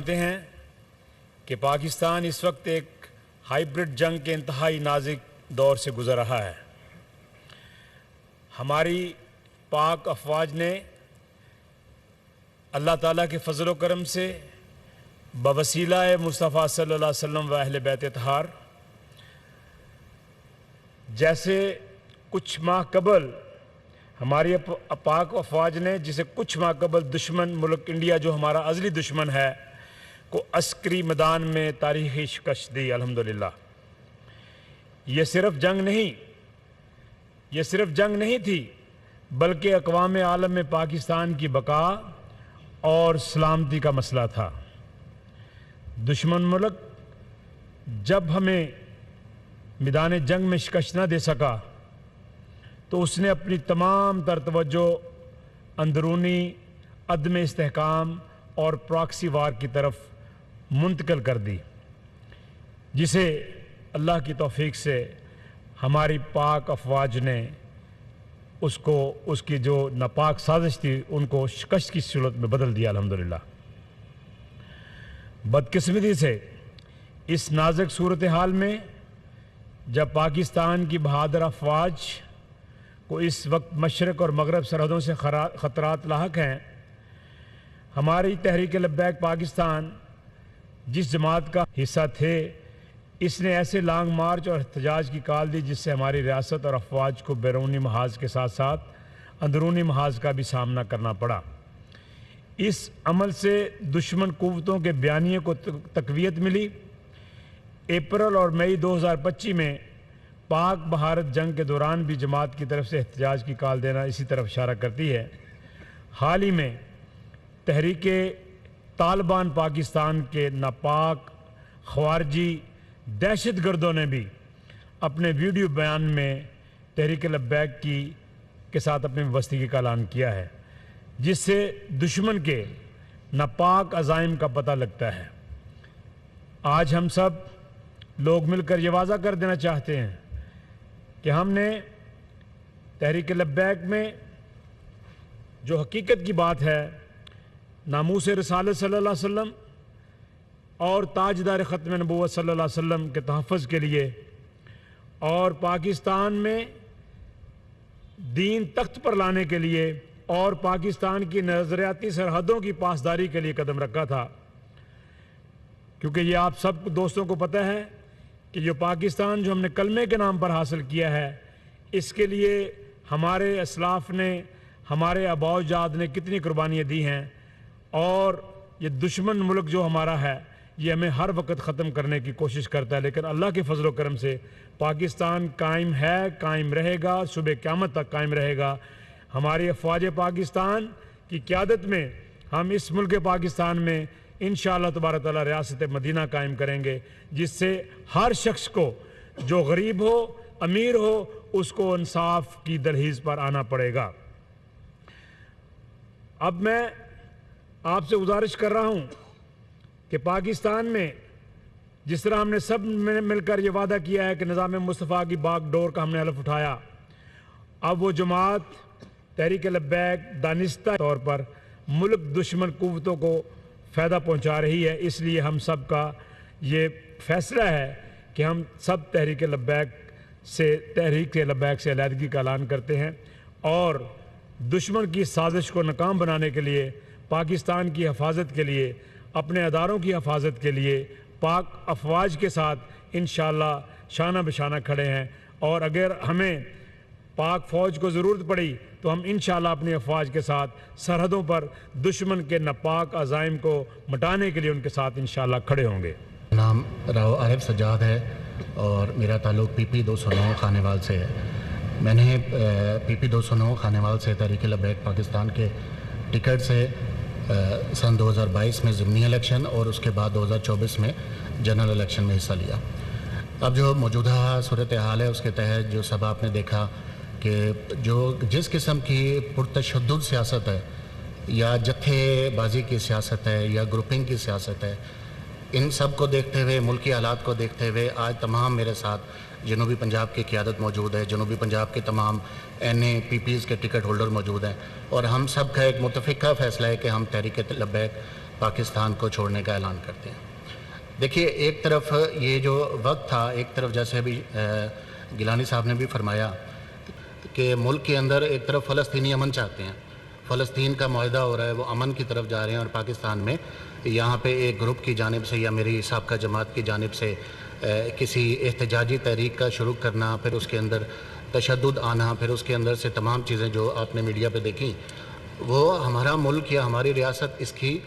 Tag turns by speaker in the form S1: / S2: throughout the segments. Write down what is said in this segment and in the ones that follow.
S1: जानते हैं कि पाकिस्तान इस वक्त एक हाइब्रिड जंग के इंतहाई नाजुक दौर से गुजर रहा है। हमारी पाक अफवाज ने अल्लाह ताला के फजल करम से बवसीला मुस्तफ़ा सल्लल्लाहु अलैहि वसल्लम व अहले बैत अतहार जैसे कुछ माह कबल हमारी पाक अफवाज ने जिसे कुछ माह कबल दुश्मन मुल्क इंडिया जो हमारा अज़ली दुश्मन है को अस्करी मैदान में तारीख़ी शिकस्त दी। अल्हम्दुलिल्लाह ये सिर्फ जंग नहीं थी बल्कि अक़वाम आलम में पाकिस्तान की बका और सलामती का मसला था। दुश्मन मुल्क जब हमें मैदान जंग में शिकस्त न दे सका तो उसने अपनी तमाम तर तवज्जो अंदरूनी अदम इस्तेहकाम और प्रॉक्सी वार की तरफ मुंतकिल कर दी, जिसे अल्लाह की तौफीक से हमारी पाक अफवाज ने उसकी जो नापाक साजिश थी उनको शिकस्त की सूरत में बदल दिया। अल्हम्दुलिल्लाह बदकिस्मती से इस नाजुक सूरत हाल में जब पाकिस्तान की बहादुर अफवाज को इस वक्त मशरक़ और मगरब सरहदों से ख़तरात लाहक हैं, हमारी तहरीक लब्बैक पाकिस्तान जिस जमात का हिस्सा थे इसने ऐसे लॉन्ग मार्च और एहतजाज की कॉल दी जिससे हमारी रियासत और अफवाज को बैरूनी महाज के साथ साथ अंदरूनी महाज का भी सामना करना पड़ा। इस अमल से दुश्मन कुव्वतों के बयानिए को तक़वियत मिली। अप्रैल और मई 2025 में पाक भारत जंग के दौरान भी जमात की तरफ से एहतजाज की कॉल देना इसी तरफ इशारा करती है। हाल ही में तहरीक तालिबान पाकिस्तान के नापाक ख्वारजी दहशतगर्दों ने भी अपने वीडियो बयान में तहरीक लब्बैक के साथ अपनी वाबस्तगी का ऐलान किया है, जिससे दुश्मन के नापाक अज़ाइम का पता लगता है। आज हम सब लोग मिलकर ये वाज़ा कर देना चाहते हैं कि हमने तहरीक लब्बैक में जो हकीकत की बात है नामूस रिसालत सल्लल्लाहु अलैहि वसल्लम और ताजदार ख़त्म नबूवत सल्लल्लाहु अलैहि वसल्लम के तहफ़्फ़ुज़ के लिए और पाकिस्तान में दीन तख्त पर लाने के लिए और पाकिस्तान की नज़रियाती सरहदों की पासदारी के लिए कदम रखा था। क्योंकि ये आप सब दोस्तों को पता है कि जो पाकिस्तान जो हमने कलमे के नाम पर हासिल किया है, इसके लिए हमारे असलाफ़ ने, हमारे आबाओजाद ने कितनी कुर्बानियाँ दी हैं और ये दुश्मन मुल्क जो हमारा है ये हमें हर वक्त ख़त्म करने की कोशिश करता है। लेकिन अल्लाह के फजल करम से पाकिस्तान कायम है, कायम रहेगा, सुबह क़यामत तक कायम रहेगा। हमारी अफवाज पाकिस्तान की क़यादत में हम इस मुल्क पाकिस्तान में इंशाअल्लाह तबारक तआला रियासत मदीना कायम करेंगे, जिससे हर शख्स को जो गरीब हो अमीर हो उसको इंसाफ की दरहीज़ पर आना पड़ेगा। अब मैं आपसे गुजारिश कर रहा हूँ कि पाकिस्तान में जिस तरह हमने सब मिलकर ये वादा किया है कि निज़ाम मुस्तफ़ा की बागडोर का हमने हलफ उठाया, अब वो जमात तहरीक लब्बैक दानिस्ता तौर पर मुल्क दुश्मन कुव्वतों को फ़ायदा पहुँचा रही है। इसलिए हम सब का ये फ़ैसला है कि हम सब तहरीक लब्बैक से अलहदगी का ऐलान करते हैं और दुश्मन की साजिश को नाकाम बनाने के लिए, पाकिस्तान की हिफाजत के लिए, अपने अदारों की हिफाजत के लिए पाक अफवाज के साथ इंशाअल्लाह शाना बशाना खड़े हैं। और अगर हमें पाक फ़ौज को ज़रूरत पड़ी तो हम इंशाअल्लाह अपनी अफवाज के साथ सरहदों पर दुश्मन के नापाक अज़ाइम को मिटाने के लिए उनके साथ इंशाअल्लाह खड़े होंगे।
S2: नाम राव आरिफ सज्जाद है और मेरा ताल्लुक़ PP 209 खानेवाल से है। मैंने PP 209 खानेवाल से तहरीक लब्बैक पाकिस्तान के टिकट से सन 2022 में ज़िमनी इलेक्शन और उसके बाद 2024 में जनरल इलेक्शन में हिस्सा लिया। अब जो मौजूदा सूरत हाल है उसके तहत जो सब आपने देखा कि जिस किस्म की पुरतशद्दुद सियासत है या जत्थेबाजी की सियासत है या ग्रुपिंग की सियासत है, इन सब को देखते हुए, मुल्की हालात को देखते हुए आज तमाम मेरे साथ जनूबी पंजाब की क़यादत मौजूद है, जनूबी पंजाब के तमाम NA PPs के टिकट होल्डर मौजूद हैं और हम सब का एक मुतफ़िक़ा फ़ैसला है कि हम तहरीक लब्बैक پاکستان کو چھوڑنے کا اعلان کرتے ہیں۔ دیکھیے، ایک طرف یہ جو وقت تھا، ایک طرف جیسے ابھی گیلانی صاحب نے بھی فرمایا کہ ملک کے اندر ایک طرف فلسطینی امن چاہتے ہیں، فلسطین کا معاہدہ ہو رہا ہے، وہ امن کی طرف جا رہے ہیں، اور پاکستان میں یہاں پہ ایک گروپ کی جانب سے یا میری سابقہ جماعت کی جانب سے کسی احتجاجی تحریک کا شروع کرنا، پھر اس کے اندر تشدد آنا، پھر اس کے اندر سے تمام چیزیں جو آپ نے میڈیا پہ دیکھیں، وہ ہمارا ملک یا ہماری ریاست اس کی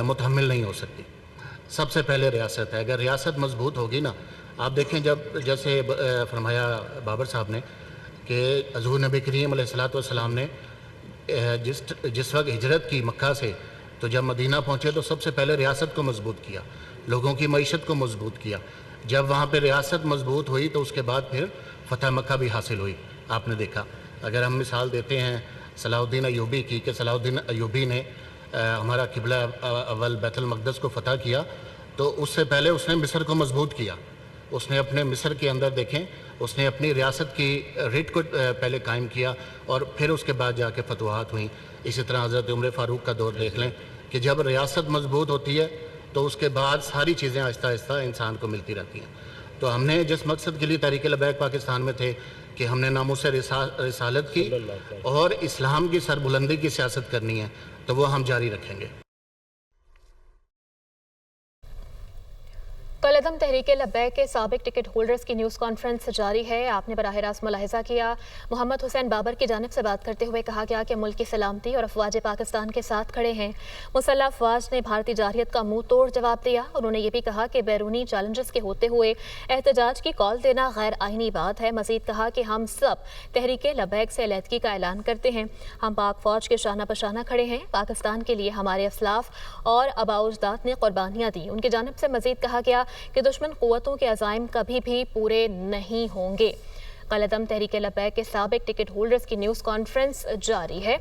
S2: متحمل نہیں ہو سکتی۔ سب سے پہلے ریاست ہے، اگر ریاست مضبوط ہوگی نا، آپ دیکھیں جب جیسے فرمایا بابر صاحب نے کہ حضور نبی کریم علیہ السلام نے جس وقت ہجرت کی مکہ سے، تو جب مدینہ پہنچے تو سب سے پہلے ریاست کو مضبوط کیا، لوگوں کی معیشت کو مضبوط کیا۔ جب وہاں پہ ریاست مضبوط ہوئی تو اس کے بعد پھر فتح مکہ بھی حاصل ہوئی، آپ نے دیکھا۔ اگر ہم مثال دیتے ہیں صلاح الدین ایوبی کی، کہ صلاح الدین ایوبی نے ہمارا قبلہ اول بیت المقدس کو فتح کیا، تو اس سے پہلے اس نے مصر کو مضبوط کیا۔ اس نے اپنے مصر کے اندر دیکھیں، اس نے اپنی ریاست کی ریٹ کو پہلے قائم کیا، اور پھر اس کے بعد جا کے فتوحات ہوئیں۔ اسی طرح حضرت عمر فاروق کا دور دیکھ لیں کہ جب ریاست مضبوط ہوتی ہے تو اس کے بعد ساری چیزیں آہستہ آہستہ انسان کو ملتی رہتی ہیں۔ تو ہم نے جس مقصد کے لیے تحریک لبیک پاکستان میں تھے کہ ہم نے ناموس رسالت کی اور اسلام کی سربلندی کی سیاست کرنی ہے، تو وہ ہم جاری رکھیں گے۔
S3: کالعدم تحریک لبیک کے سابق ٹکٹ ہولڈرز کی نیوز کانفرنس جاری ہے۔ آپ نے براہ راست ملاحظہ کیا، محمد حسین بابر کی جانب سے بات کرتے ہوئے کہا گیا کہ ملک کی سلامتی اور افواج پاکستان کے ساتھ کھڑے ہیں۔ مسلح افواج نے بھارتی جارحیت کا منہ توڑ جواب دیا۔ انہوں نے یہ بھی کہا کہ بیرونی چیلنجز کے ہوتے ہوئے احتجاج کی کال دینا غیر آئینی بات ہے۔ مزید کہا کہ ہم سب تحریک لبیک سے علیحدگی کا اعلان کرتے ہیں، ہم پاک فوج کے شانہ بشانہ کھڑے ہیں، پاکستان کے لیے ہمارے اسلاف اور آباء و اجداد نے قربانیاں دی۔ ان کی جانب سے مزید کہا گیا کہ دشمن قوتوں کے عزائم کبھی بھی پورے نہیں ہوں گے۔ کالعدم تحریک لبیک کے سابق ٹکٹ ہولڈرز کی نیوز کانفرنس جاری ہے۔